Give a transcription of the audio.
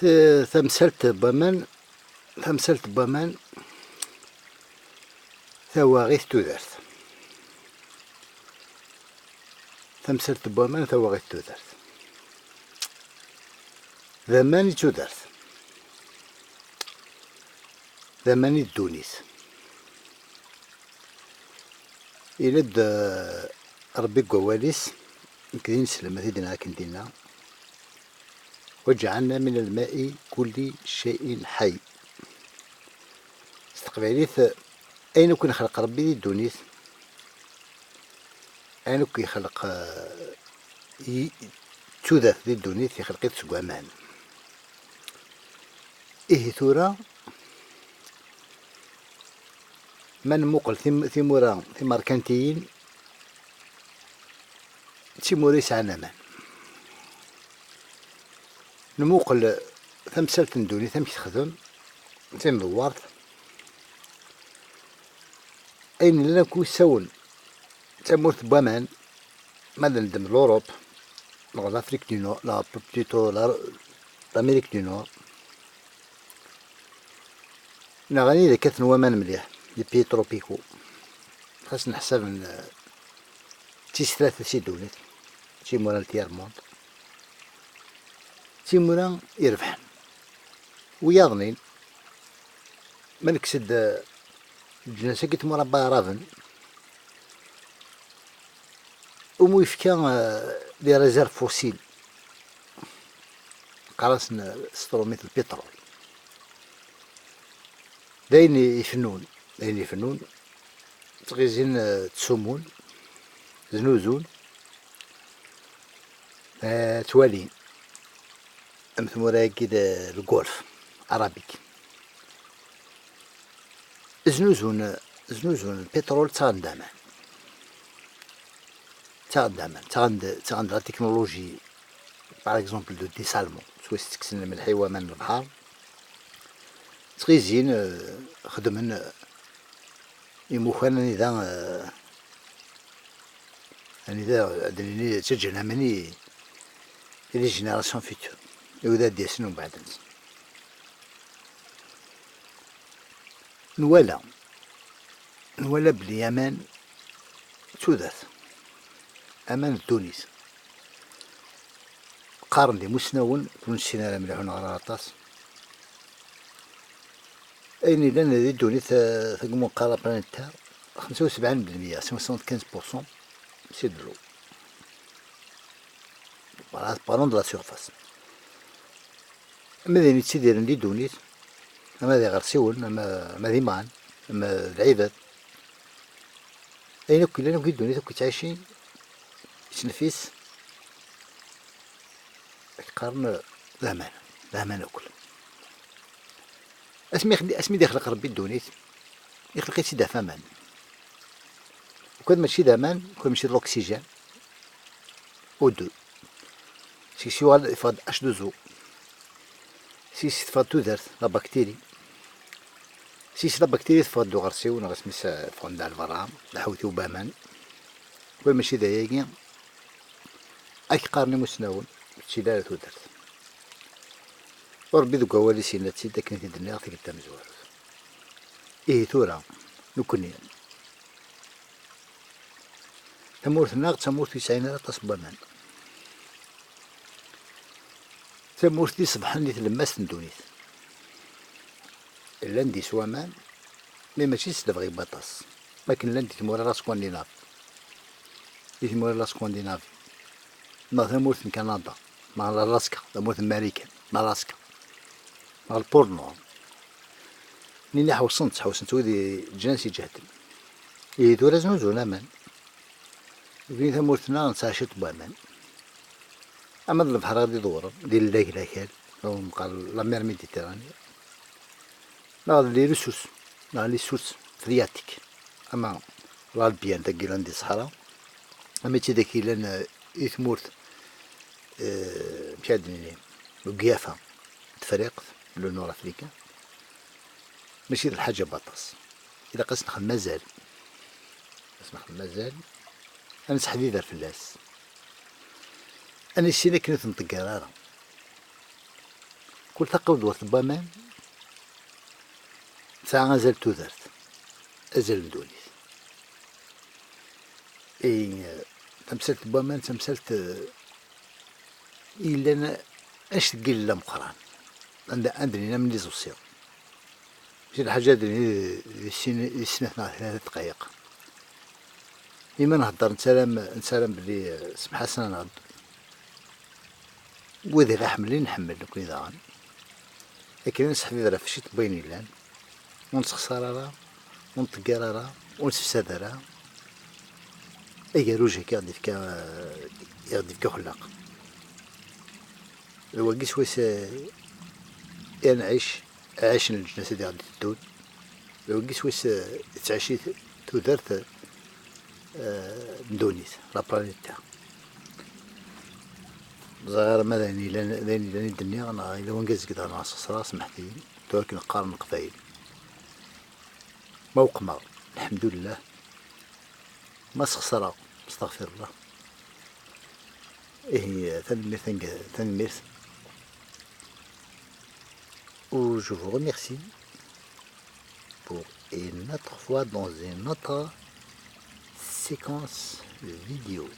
تمثلت بوامان ثواغيث تودرت. تمثلت بوامان ثواغيث تودرت. ذماني تودرت. ذماني الدونيس. إلد ربي قواليس يمكن نسلم هذينا كندينا. وجعلنا من الماء كل شيء حي. استقباليث أين كن خلق ربي الدونيس؟ أين كي خلق تودث ذي الدونيس يخلق سقوامان. إيه ثورة من مقل ثمورا ثماركانتيين تيموريس عنامان نموقل ثمسلت ندوني ثم تخدم ثم دوارت أين لنا كوي سون تمورت بوامان ماذا ندم الأوروب لا لافريك دو نور لا بلوتو لامريك دو نور نغني إذا كانت نوامان مليح لي بيي تروبيكو خاص نحسب من تيس ثلاثة سيدونيت تي مورا التيارمونت تي مورا يربحن وياضنين ما نكسد الجناسة كنت مورا بارافن ومو يفكا لي ريزيرف فوسيل قراصن ستروميت البترول داين يفنون تغيزين تسومون زنوزون توالين مثل موراي كده الجولف عربيك زنوزون البترول تغندامان تغند لا تكنولوجي باغ اكزومبل دو ديسالمون سويس تكسن من الحيوان من البحر تغيزين خدمن يموخانا إذا أدريني تجينا مني لي جينيراسيون فيتور وذا ديسنو بعد نوالا بلي أمان تودث أمان تونس قارن لي مسنون تونسينا لا مليح نغرا طاس أين لنا ذي تونس ثقمون قارة بلانيتار 75% 75% c'est de l'eau. Voilà, parlons de la surface. أما ذي نتسيديرن دي دونيت أما ذي غرسيون أما ذي مان أما العباد أين كلنا كي دونيت كي تعيشين يسنفيس قارن لامان أكل اسمي يخلق ربي الدونيت يخلق سيدا فامان وكان ماشي دامان كان ماشي الأكسجين O2 سي غاد يفاد H2O سي تفاد تودرت لا بكتيري سي لا بكتيري تفاد دو غرسيو نغس مس فوندا الفرام لحوتي وبامان كان ماشي داياكي أك قارني مسنون شي لا تودرت وربي ذوك هوالي سيناتي دا كنت الدنيا غتي قدام زوار إيه ثورة نكوني تمورتنا تمورت يسعينا تصبمان تمورتي صبحني تلمست ندونيت لاندي سوامان مي ماشي سلفغي باطاس لكن لاندي تمورا لا سكونديناف تمورا لا سكونديناف ما تمورت من كندا مع الاسكا تمورت امريكا مع الاسكا مع البورنو نيني حوسنت ودي جنسي جهدم إيه دورا زنوزون أمان في ثمورتنا نساشت بامان أما البحر غادي يدور ديال اللاك لاكال أو مقال لامير ميديتيراني لا لي ريسوس لا لي سورس فرياتيك أما الألبيان داكي لاندي الصحراء أما تي داكي لان إثمورت مشادني وقيافة تفريق لو نور أفريكا ماشي الحاجة باطاس إلا قاس نخدم مازال أنا حديدة الفلاس أنا السينة كنت نطقرارة كل ثقة ودورة بامان ساعة أزال تودرت أزال ندونيت. تمثلت بامان تمثلت إلا أنا أش تقيل لا مقران عندنا من لي زوسيون شي الحاجات اللي يسنتنا 3 دقايق. إما نهضر نسالم بلي سمح حسنا نهضر وإذا غا حملين نحمل لك إذا غان، لكن نسحب راه فشي تبيني لان ونتخسر راه ونتقار راه ونتفسد راه أي روجه يغدي فيك خلاق. لو قيس ويس أنا عايش الجنة سيدي غادي تدود. لو قيس ويس تعيشي تودرت ندونيت لابلانيت تاعها صغير مدني لاني الدنيا انا الا ونقز كذا انا صرا سمحتي ترك نقارن قبايل ما وقمر الحمد لله ما سخسرا استغفر الله. إيه تنمير ou je vous remercie pour une autre fois dans une autre séquence vidéo.